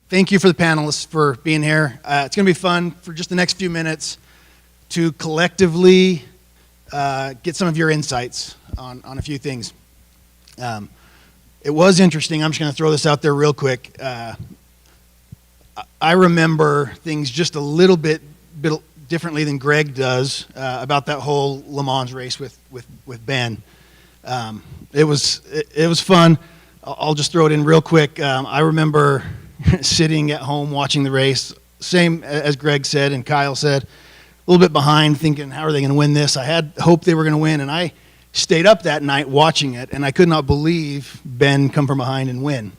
thank you for the panelists for being here. It's going to be fun for just the next few minutes to collectively get some of your insights on a few things. It was interesting. I'm just going to throw this out there real quick. I remember things just a little bit differently than Greg does about that whole Le Mans race with Ben. It was fun. I'll just throw it in real quick. I remember sitting at home watching the race, same as Greg said and Kyle said, a little bit behind, thinking, how are they going to win this? I had hope they were going to win, and I stayed up that night watching it, and I could not believe Ben come from behind and win.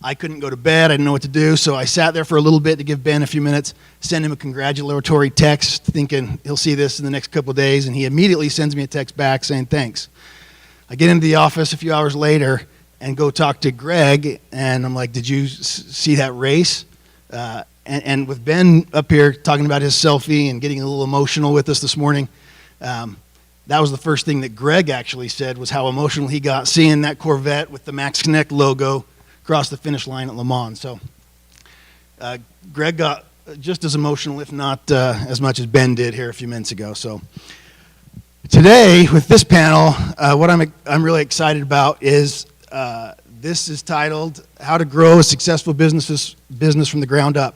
I couldn't go to bed. I didn't know what to do, so I sat there for a little bit to give Ben a few minutes, send him a congratulatory text, thinking he'll see this in the next couple of days, and he immediately sends me a text back saying thanks. I get into the office a few hours later and go talk to Greg, and I'm like, did you see that race? And with Ben up here talking about his selfie and getting a little emotional with us this morning, that was the first thing that Greg actually said, was how emotional he got seeing that Corvette with the Max Connect logo across the finish line at Le Mans. So Greg got just as emotional, if not as much as Ben did here a few minutes ago. So today with this panel, what I'm really excited about is this is titled "How to Grow a Successful Business from the Ground Up."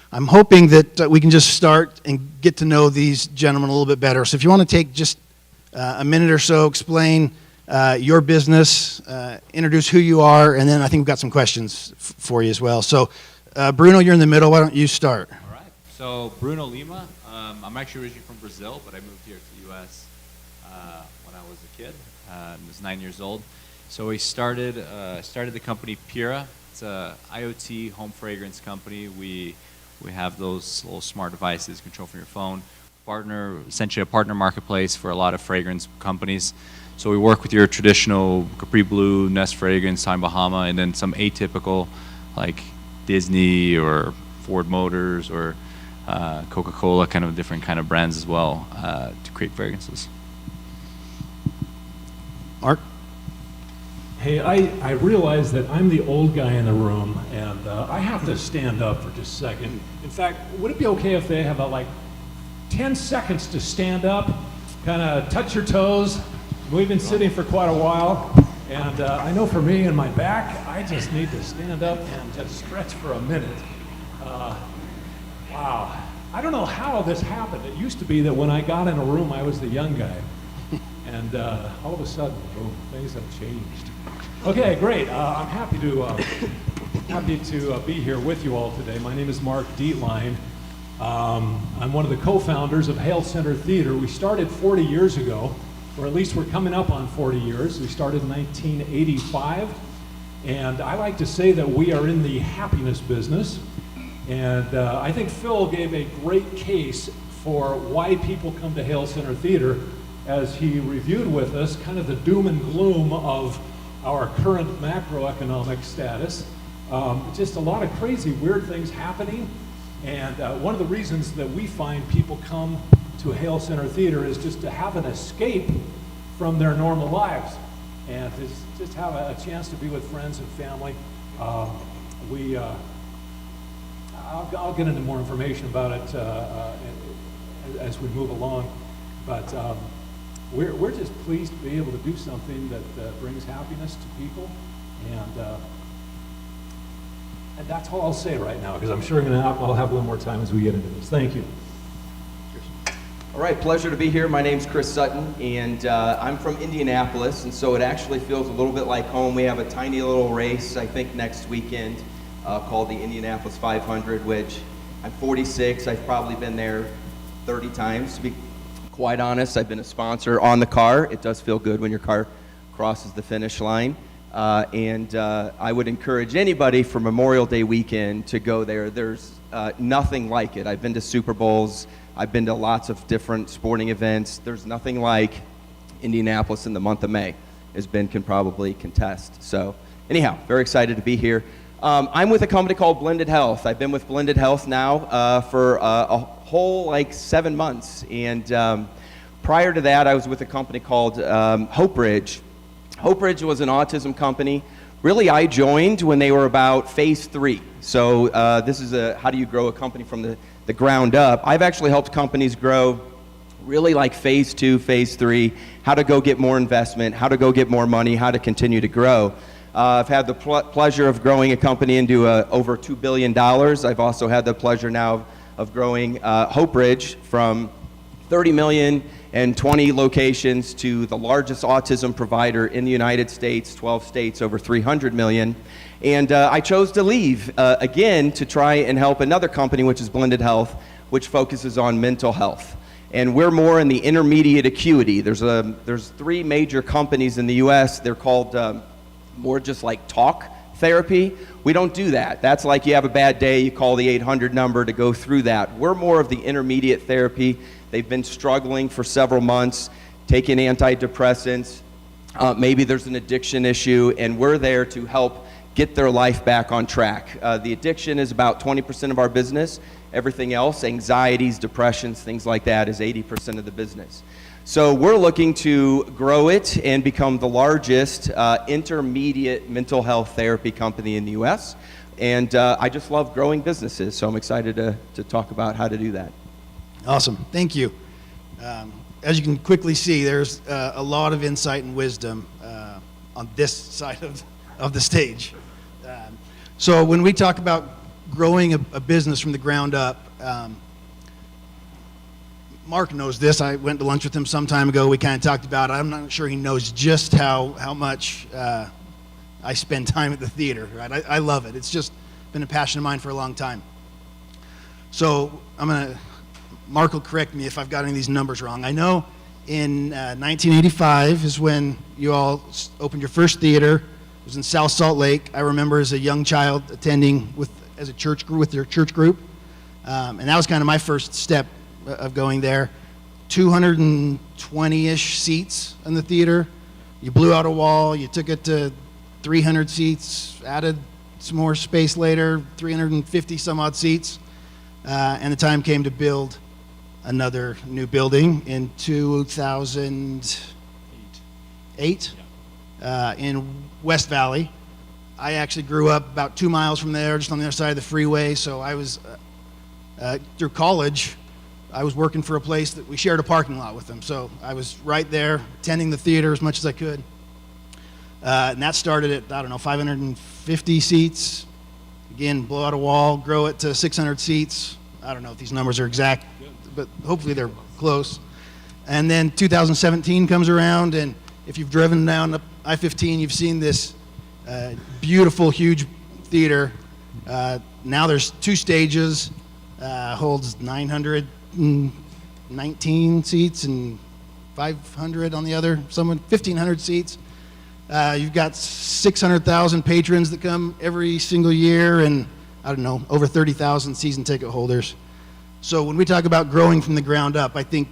I'm hoping that we can just start and get to know these gentlemen a little bit better. So if you want to take just a minute or so, explain your business, introduce who you are, and then I think we've got some questions for you as well. So Bruno, you're in the middle. Why don't you start? All right. So Bruno Lima. I'm actually originally from Brazil, but I moved here to the U.S. When I was a kid. I was 9 years old. So we started the company Pura. It's a IoT home fragrance company. We have those little smart devices controlled from your phone. Essentially a partner marketplace for a lot of fragrance companies. So we work with your traditional Capri Blue, Nest Fragrance, Tommy Bahama, and then some atypical like Disney or Ford Motors or Coca-Cola, kind of different kind of brands as well to create fragrances. Mark? Hey, I realize that I'm the old guy in the room, and I have to stand up for just a second. In fact, would it be okay if they have like 10 seconds to stand up, kind of touch your toes? We've been sitting for quite a while, and I know for me and my back, I just need to stand up and just stretch for a minute. Wow. I don't know how this happened. It used to be that when I got in a room, I was the young guy. And all of a sudden, boom, things have changed. Okay, great. I'm happy to be here with you all today. My name is Mark Dietlein. I'm one of the co-founders of Hale Center Theater. We started 40 years ago, or at least we're coming up on 40 years. We started in 1985, and I like to say that we are in the happiness business. And I think Phil gave a great case for why people come to Hale Center Theater as he reviewed with us kind of the doom and gloom of our current macroeconomic status. Just a lot of crazy, weird things happening. And one of the reasons that we find people come to Hale Center Theater is just to have an escape from their normal lives and to just have a chance to be with friends and family. I'll get into more information about it as we move along, but we're just pleased to be able to do something that brings happiness to people, and that's all I'll say right now, because I'm sure I'll have a little more time as we get into this. Thank you. All right, pleasure to be here. My name's Chris Sutton, and I'm from Indianapolis, and so it actually feels a little bit like home. We have a tiny little race, I think, next weekend called the Indianapolis 500, which I'm 46. I've probably been there 30 times, to be quite honest. I've been a sponsor on the car. It does feel good when your car crosses the finish line. And I would encourage anybody for Memorial Day weekend to go there. There's nothing like it. I've been to Super Bowls. I've been to lots of different sporting events. There's nothing like Indianapolis in the month of May, as Ben can probably contest. So anyhow, very excited to be here. I'm with a company called Blended Health. I've been with Blended Health now for a whole 7 months. And prior to that, I was with a company called Hope Ridge. Hope Ridge was an autism company Really, I joined when they were about phase 3. So this is how do you grow a company from the ground up. I've actually helped companies grow really like phase 2, phase 3, how to go get more investment, how to go get more money, how to continue to grow. I've had the pleasure of growing a company into over $2 billion. I've also had the pleasure now of growing Hope Ridge from 30 million and 20 locations to the largest autism provider in the United States, 12 states, over 300 million. And I chose to leave again to try and help another company, which is Blended Health, which focuses on mental health. And we're more in the intermediate acuity. There's 3 major companies in the US. They're called more just like talk therapy. We don't do that. That's like you have a bad day, you call the 800 number to go through that. We're more of the intermediate therapy. They've been struggling for several months, taking antidepressants. Maybe there's an addiction issue, and we're there to help get their life back on track. The addiction is about 20% of our business. Everything else, anxieties, depressions, things like that, is 80% of the business. So we're looking to grow it and become the largest intermediate mental health therapy company in the U.S. And I just love growing businesses, so I'm excited to talk about how to do that. Awesome. Thank you. As you can quickly see, there's a lot of insight and wisdom on this side of the stage. So when we talk about growing a business from the ground up, Mark knows this. I went to lunch with him some time ago. We kind of talked about it. I'm not sure he knows just how much I spend time at the theater. Right? I love it. It's just been a passion of mine for a long time. So Mark will correct me if I've got any of these numbers wrong. I know in 1985 is when you all opened your first theater. It was in South Salt Lake. I remember as a young child attending with your church group. And that was kind of my first step of going there. 220-ish seats in the theater. You blew out a wall. You took it to 300 seats, added some more space later, 350 some odd seats. And the time came to build another new building in 2008 in West Valley. I actually grew up about 2 miles from there, just on the other side of the freeway. So I was, through college, I was working for a place that we shared a parking lot with them. So I was right there, attending the theater as much as I could. And that started at, 550 seats. Again, blow out a wall, grow it to 600 seats. I don't know if these numbers are exact, but hopefully they're close. And then 2017 comes around, and if you've driven down I-15, you've seen this beautiful, huge theater. Now there's 2 stages, holds 919 seats and 500 on the other, 1,500 seats. You've got 600,000 patrons that come every single year, and over 30,000 season ticket holders. So when we talk about growing from the ground up, I think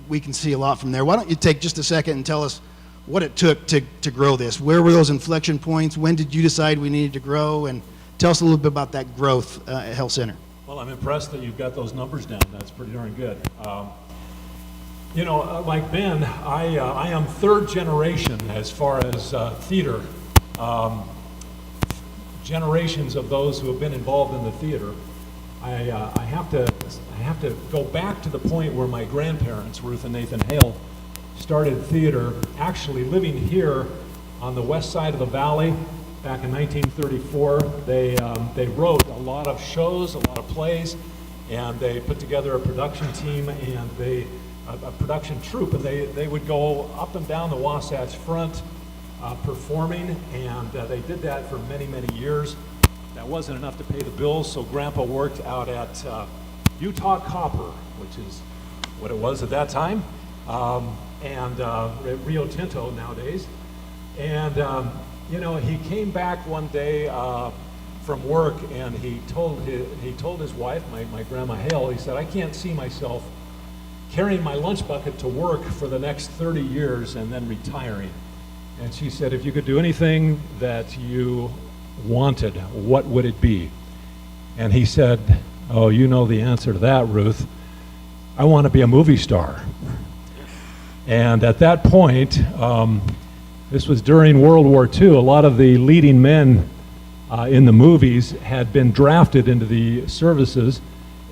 we can see a lot from there. Why don't you take just a second and tell us what it took to grow this? Where were those inflection points? When did you decide we needed to grow? And tell us a little bit about that growth at Health Center. Well, I'm impressed that you've got those numbers down. That's pretty darn good. Like Ben, I am 3rd generation as far as theater. Generations of those who have been involved in the theater. I have to go back to the point where my grandparents, Ruth and Nathan Hale, started theater, actually living here on the west side of the valley back in 1934. They wrote a lot of shows, a lot of plays, and they put together a production team and a production troupe, and they would go up and down the Wasatch Front performing, and they did that for many, many years. That wasn't enough to pay the bills, so Grandpa worked out at Utah Copper, which is what it was at that time, and Rio Tinto nowadays. And he came back one day from work, and he told his wife, my Grandma Hale, he said, "I can't see myself carrying my lunch bucket to work for the next 30 years and then retiring." And she said, "If you could do anything that you wanted, what would it be?" And he said, "Oh, you know the answer to that, Ruth. I want to be a movie star." And at that point, This was during World War II. A lot of the leading men in the movies had been drafted into the services,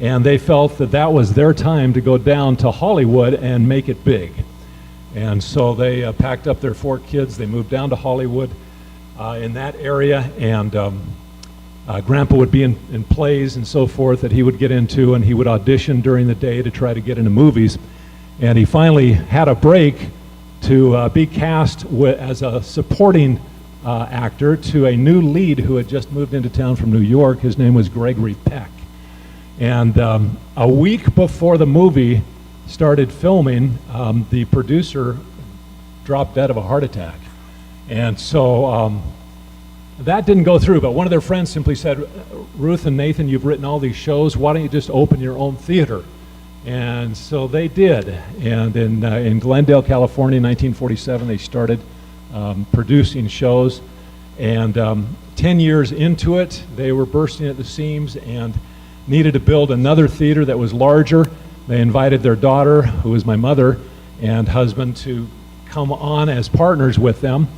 and they felt that that was their time to go down to Hollywood and make it big. And so they packed up their 4 kids. They moved down to Hollywood in that area, and Grandpa would be in plays and so forth that he would get into, and he would audition during the day to try to get into movies. And he finally had a break to be cast as a supporting actor to a new lead who had just moved into town from New York. His name was Gregory Peck. And a week before the movie started filming, the producer dropped dead of a heart attack. And so that didn't go through, but one of their friends simply said, Ruth and Nathan, you've written all these shows, why don't you just open your own theater? And so they did. And in Glendale, California, in 1947, they started producing shows. And 10 years into it, they were bursting at the seams and needed to build another theater that was larger. They invited their daughter, who was my mother, and husband to come on as partners with them.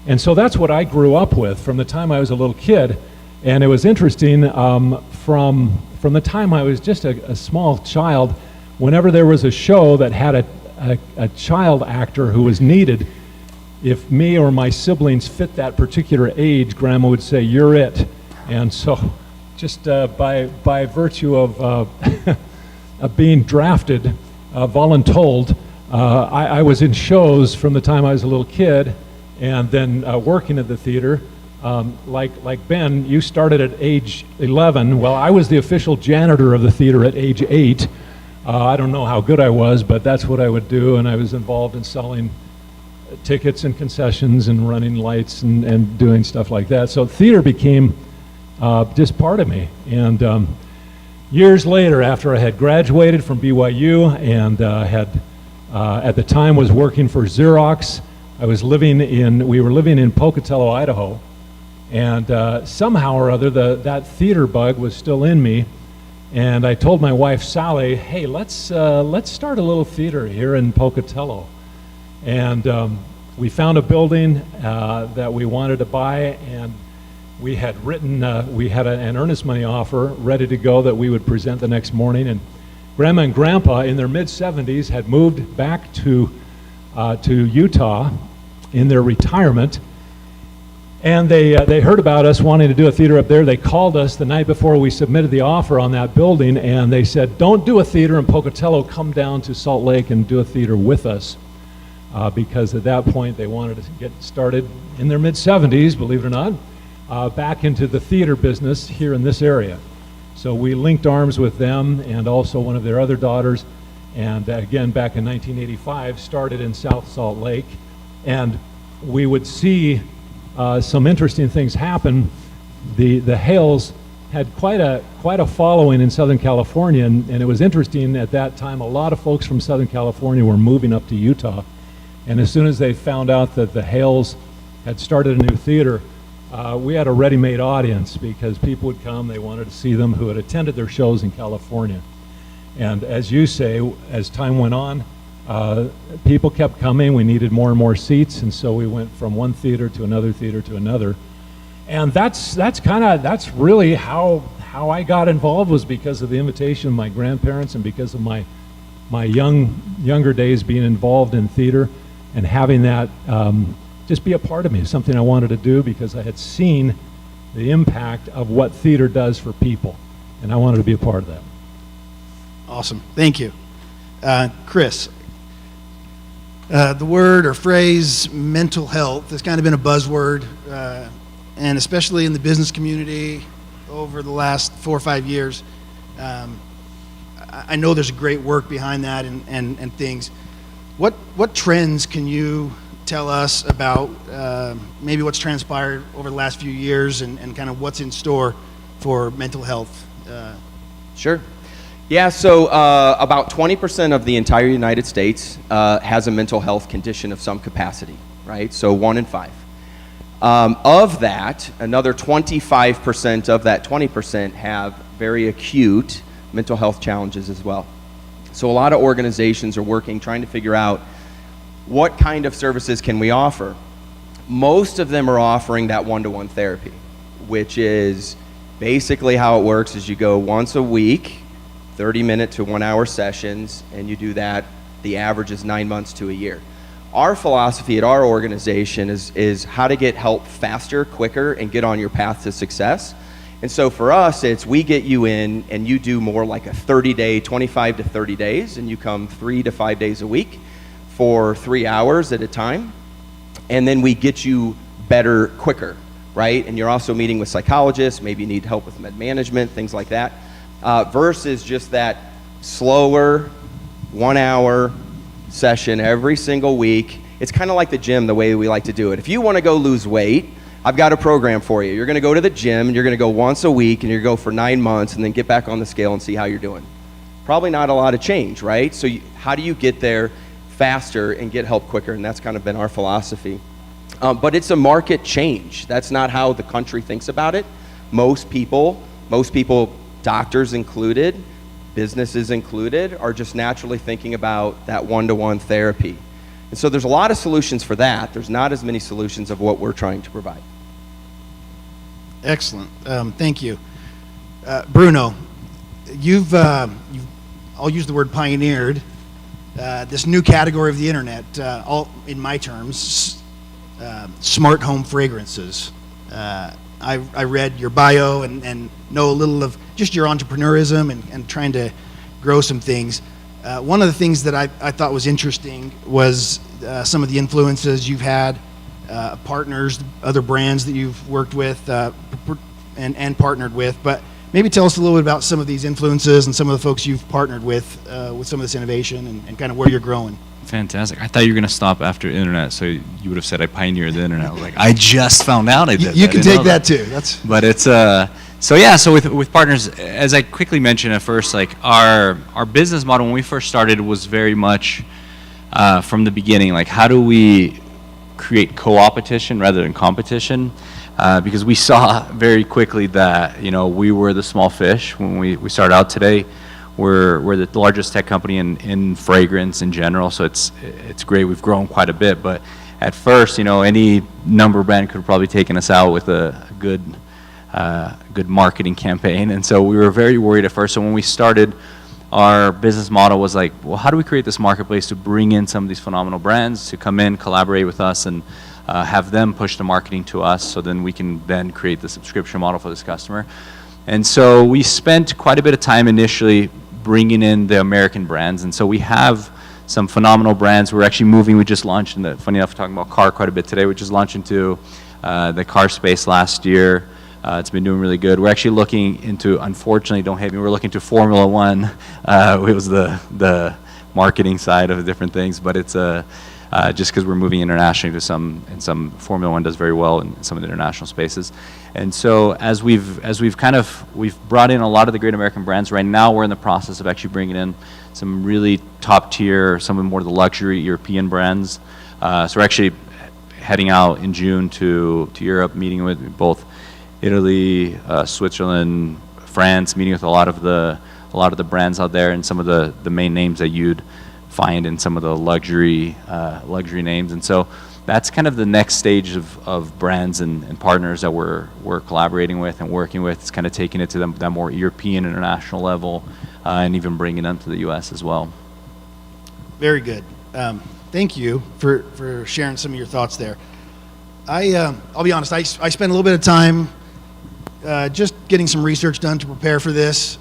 And so that's what I grew up with from the time I was a little kid. And it was interesting, from the time I was just a small child, whenever there was a show that had a child actor who was needed, if me or my siblings fit that particular age, Grandma would say, "You're it." And so just by virtue of being drafted, voluntold, I was in shows from the time I was a little kid, and then working at the theater. Like Ben, you started at age 11. Well, I was the official janitor of the theater at age 8. I don't know how good I was, but that's what I would do, and I was involved in selling tickets and concessions and running lights and doing stuff like that. So theater became just part of me. And years later, after I had graduated from BYU and had at the time was working for Xerox, we were living in Pocatello, Idaho, and somehow or other that theater bug was still in me. And I told my wife, Sally, hey, let's start a little theater here in Pocatello. And we found a building that we wanted to buy, and we had an earnest money offer ready to go that we would present the next morning. And Grandma and Grandpa, in their mid-70s, had moved back to Utah in their retirement. And they heard about us wanting to do a theater up there. They called us the night before we submitted the offer on that building, and they said, don't do a theater in Pocatello, come down to Salt Lake and do a theater with us. Because at that point they wanted to get started in their mid-70s, believe it or not, back into the theater business here in this area. So we linked arms with them and also one of their other daughters, and again back in 1985 started in South Salt Lake. And we would see some interesting things happen. The Hales had quite a following in Southern California, and it was interesting at that time. A lot of folks from Southern California were moving up to Utah, and as soon as they found out that the Hales had started a new theater, we had a ready-made audience because people would come, they wanted to see them, who had attended their shows in California. And as you say, as time went on, people kept coming. We needed more and more seats, and so we went from one theater to another theater to another. And that's really how I got involved, was because of the invitation of my grandparents and because of my younger days being involved in theater and having that just be a part of me, something I wanted to do because I had seen the impact of what theater does for people, and I wanted to be a part of that. Awesome. Thank you. Chris, the word or phrase mental health has kind of been a buzzword, and especially in the business community over the last 4 or 5 years. I know there's great work behind that and things. What trends can you tell us about maybe what's transpired over the last few years and kind of what's in store for mental health? Sure. Yeah, so about 20% of the entire United States has a mental health condition of some capacity, right? So 1 in 5. Of that, another 25% of that 20% have very acute mental health challenges as well. So a lot of organizations are working, trying to figure out what kind of services can we offer. most of them are offering that one-to-one therapy, which is basically how it works is you go once a week, 30-minute to 1-hour sessions, and you do that, the average is 9 months to a year. Our philosophy at our organization is how to get help faster, quicker, and get on your path to success. And so for us, it's we get you in and you do more like a 30-day, 25 to 30 days, and you come 3 to 5 days a week for 3 hours at a time. And then we get you better quicker, right? And you're also meeting with psychologists, maybe you need help with med management, things like that, versus just that slower 1-hour session every single week. It's kind of like the gym, the way we like to do it. If you want to go lose weight, I've got a program for you. You're going to go to the gym, and you're going to go once a week, and you're going to go for 9 months, and then get back on the scale and see how you're doing. Probably not a lot of change, right? So how do you get there faster and get help quicker? And that's kind of been our philosophy. But it's a market change. That's not how the country thinks about it. Most people, doctors included, businesses included, are just naturally thinking about that one-to-one therapy. And so there's a lot of solutions for that. There's not as many solutions of what we're trying to provide. Excellent. Thank you. Bruno, you've I'll use the word pioneered this new category of the internet, all in my terms, smart home fragrances. I read your bio and know a little of just your entrepreneurism and trying to grow some things. One of the things that I thought was interesting was some of the influences you've had, partners, other brands that you've worked with and partnered with. But maybe tell us a little bit about some of these influences and some of the folks you've partnered with some of this innovation and kind of where you're growing. Fantastic. I thought you were going to stop after internet, so you would have said I pioneered the internet. I was like, I just found out I did. You can take that too. That's. But it's so with partners, as I quickly mentioned at first, like our business model when we first started was very much from the beginning, like how do we create co-opetition rather than competition? Because we saw very quickly that we were the small fish when we started out. Today we're the largest tech company in fragrance in general, so it's great. We've grown quite a bit, but at first, any number brand could have probably taken us out with a good marketing campaign, and so we were very worried at first. So when we started, our business model was like, well, how do we create this marketplace to bring in some of these phenomenal brands to come in, collaborate with us, and have them push the marketing to us, so then we can then create the subscription model for this customer. And so we spent quite a bit of time initially bringing in the American brands, and so we have some phenomenal brands. We're actually moving. We just launched, funny enough, talking about car quite a bit today. We just launched into the car space last year. It's been doing really good. We're actually looking into, unfortunately, don't hate me, we're looking to Formula One. It was the marketing side of different things, but it's just because we're moving internationally to some Formula One does very well in some of the international spaces. And so as we've brought in a lot of the great American brands. Right now we're in the process of actually bringing in some really top tier, some of the more the luxury European brands. So we're actually heading out in June to Europe, meeting with both Italy, Switzerland, France, meeting with a lot of the brands out there and some of the main names that you'd find in some of the luxury names. And so that's kind of the next stage of brands and partners that we're collaborating with and working with. It's kind of taking it to that more European, international level, and even bringing them to the U.S. as well. Very good. Thank you for sharing some of your thoughts there. I'll be honest, I spent a little bit of time just getting some research done to prepare for this,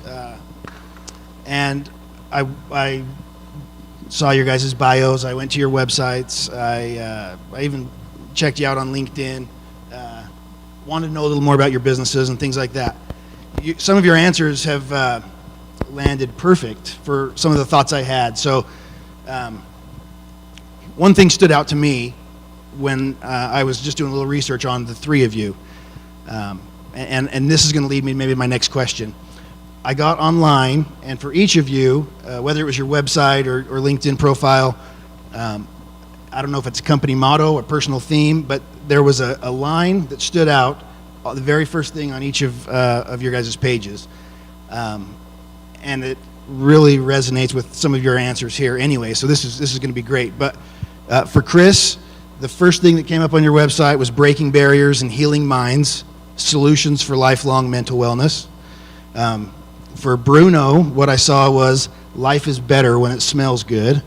and I saw your guys' bios. I went to your websites. I even checked you out on LinkedIn. Wanted to know a little more about your businesses and things like that. Some of your answers have landed perfect for some of the thoughts I had. So one thing stood out to me when I was just doing a little research on the three of you, and this is going to lead me to maybe my next question. I got online, and for each of you, whether it was your website or LinkedIn profile, I don't know if it's a company motto or personal theme, but there was a line that stood out, the very first thing on each of your guys' pages, and it really resonates with some of your answers here anyway, so this is going to be great. But for Chris, the first thing that came up on your website was Breaking Barriers and Healing Minds, Solutions for Lifelong Mental Wellness. For Bruno, what I saw was Life is Better When It Smells Good.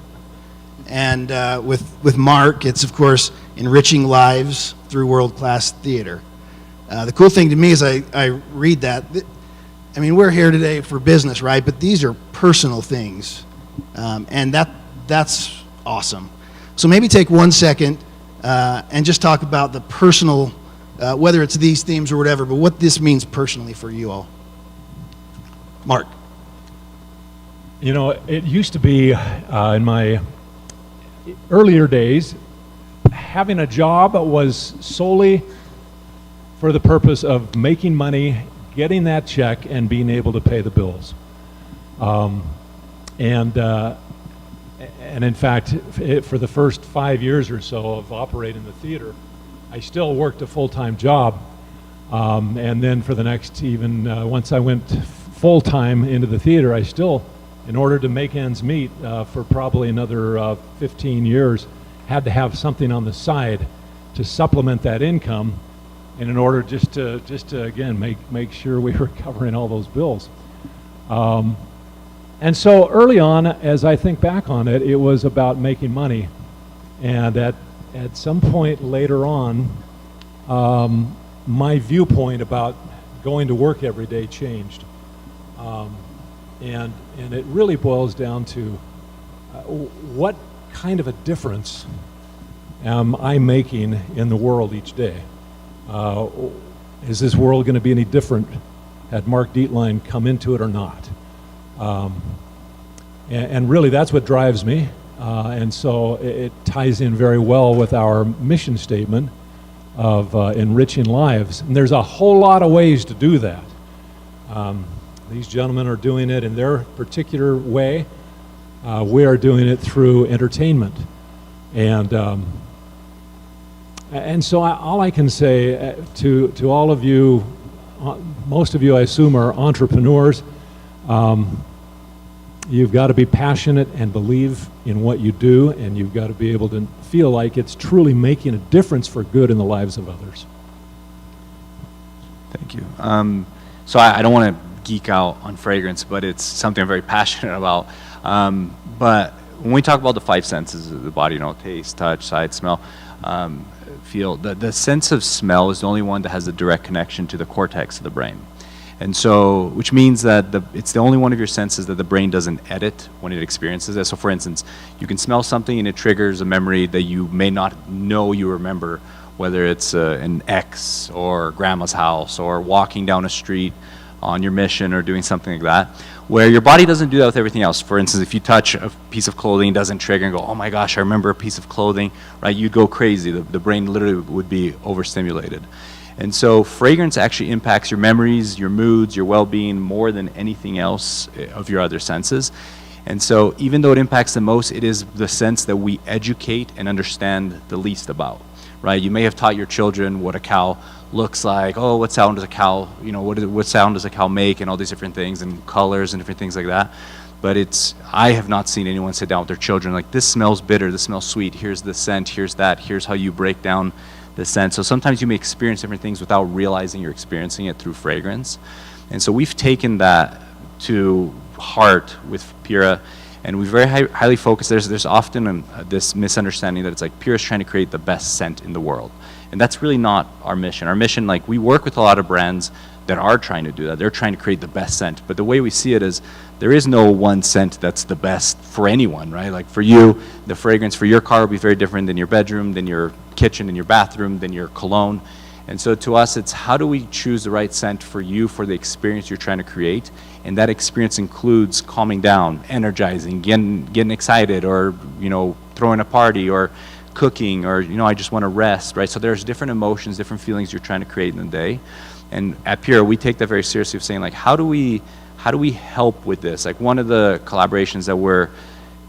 And with Mark, it's, of course, Enriching Lives Through World-Class Theater. The cool thing to me is I read that. I mean, we're here today for business, right? But these are personal things. And that's awesome. So maybe take 1 second and just talk about the personal, whether it's these themes or whatever, but what this means personally for you all. Mark. You know, it used to be in my earlier days, having a job was solely for the purpose of making money, getting that check, and being able to pay the bills. And in fact, for the first 5 years or so of operating the theater, I still worked a full-time job. And then for the next, even once I went full-time into the theater, I still, in order to make ends meet for probably another 15 years, had to have something on the side to supplement that income, and in order just to again make sure we were covering all those bills. And so early on, as I think back on it, it was about making money. And at some point later on, my viewpoint about going to work every day changed. And it really boils down to what kind of a difference am I making in the world each day? Is this world going to be any different had Mark Dietlein come into it or not? And really that's what drives me. And so it ties in very well with our mission statement of enriching lives. And there's a whole lot of ways to do that. These gentlemen are doing it in their particular way. We are doing it through entertainment. And so all I can say to all of you, most of you I assume are entrepreneurs, you've got to be passionate and believe in what you do, and you've got to be able to feel like it's truly making a difference for good in the lives of others. Thank you. So I don't want to geek out on fragrance, but it's something I'm very passionate about. But when we talk about the five senses of the body, you know, taste, touch, sight, smell, feel, the sense of smell is the only one that has a direct connection to the cortex of the brain. And so, which means that it's the only one of your senses that the brain doesn't edit when it experiences it. So for instance, you can smell something and it triggers a memory that you may not know you remember, whether it's an ex or grandma's house or walking down a street on your mission or doing something like that, where your body doesn't do that with everything else. For instance, if you touch a piece of clothing, it doesn't trigger and go, oh my gosh, I remember a piece of clothing, right? You'd go crazy. The brain literally would be overstimulated. And so fragrance actually impacts your memories, your moods, your well-being more than anything else of your other senses. And so even though it impacts the most, it is the sense that we educate and understand the least about, right? You may have taught your children what a cow looks like. Oh, what sound does a cow, you know, what sound does a cow make, and all these different things and colors and different things like that. But I have not seen anyone sit down with their children like, this smells bitter, this smells sweet, here's the scent, here's that, here's how you break down the scent. So sometimes you may experience different things without realizing you're experiencing it through fragrance. And so we've taken that to heart with Pura, and we've very highly focused. There's often this misunderstanding that it's like Pura's trying to create the best scent in the world. And that's really not our mission. Our mission, like, we work with a lot of brands that are trying to do that. They're trying to create the best scent. But the way we see it is there is no one scent that's the best for anyone, right? Like for you, the fragrance for your car will be very different than your bedroom, than your kitchen, than your bathroom, than your cologne. And so to us, it's how do we choose the right scent for you, for the experience you're trying to create? And that experience includes calming down, energizing, getting excited, or, you know, throwing a party, or cooking, or, you know, I just want to rest, right? So there's different emotions, different feelings you're trying to create in the day. And at Pura, we take that very seriously of saying, like, how do we help with this? Like, one of the collaborations that we're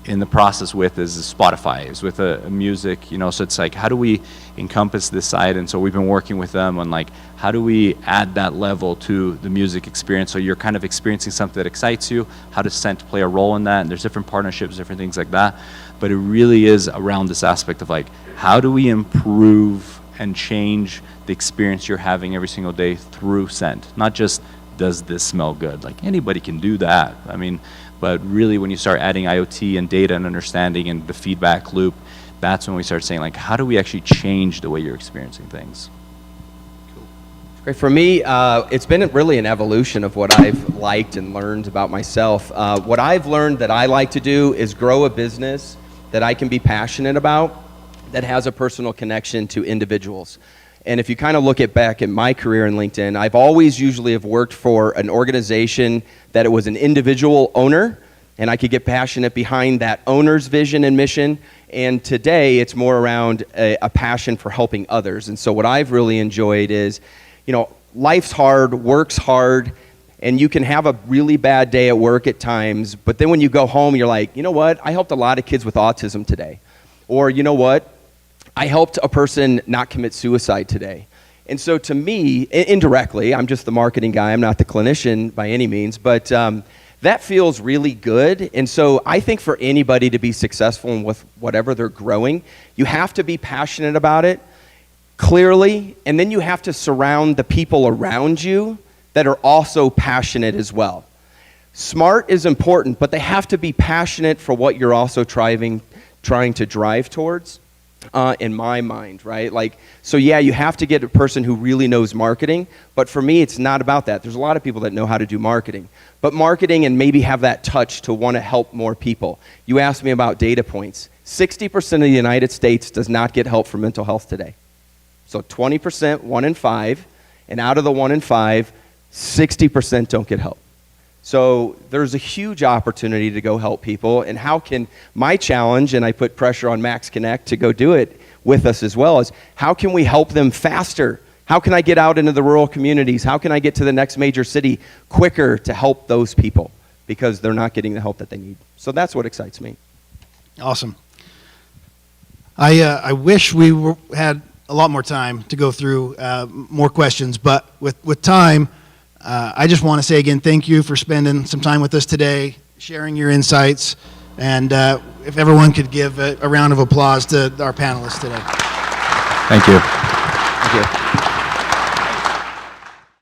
in the process with is Spotify, is with a music, you know, so it's like, how do we encompass this side? And so we've been working with them on, like, how do we add that level to the music experience? So you're kind of experiencing something that excites you. How does scent play a role in that? And there's different partnerships, different things like that. but it really is around this aspect of like, how do we improve and change the experience you're having every single day through scent? Not just, does this smell good? Like, anybody can do that. I mean, but really when you start adding IoT and data and understanding and the feedback loop, that's when we start saying, like, how do we actually change the way you're experiencing things? Great. For me, it's been really an evolution of what I've liked and learned about myself. What I've learned that I like to do is grow a business that I can be passionate about, that has a personal connection to individuals. And if you kind of look back at my career in LinkedIn, I've always usually have worked for an organization that it was an individual owner, and I could get passionate behind that owner's vision and mission. And today, it's more around a passion for helping others. And so what I've really enjoyed is, you know, life's hard, work's hard, and you can have a really bad day at work at times, but then when you go home, you're like, you know what, I helped a lot of kids with autism today. Or, you know what, I helped a person not commit suicide today. And so to me, indirectly, I'm just the marketing guy, I'm not the clinician by any means, but that feels really good. And so I think for anybody to be successful with whatever they're growing, you have to be passionate about it, clearly, and then you have to surround the people around you that are also passionate as well. Smart is important, but they have to be passionate for what you're also trying to drive towards, in my mind, right? Like, so yeah, you have to get a person who really knows marketing, but for me, it's not about that. There's a lot of people that know how to do marketing, but marketing and maybe have that touch to want to help more people. You asked me about data points. 60% of the United States does not get help for mental health today. So 20%, 1 in 5, and out of the 1 in 5, 60% don't get help. So there's a huge opportunity to go help people, and how can my challenge, and I put pressure on Max Connect to go do it with us as well, is how can we help them faster? How can I get out into the rural communities? How can I get to the next major city quicker to help those people? Because they're not getting the help that they need. So that's what excites me. Awesome. I wish we had a lot more time to go through more questions, but with time, I just want to say again, thank you for spending some time with us today, sharing your insights, and if everyone could give a round of applause to our panelists today. Thank you. Thank you.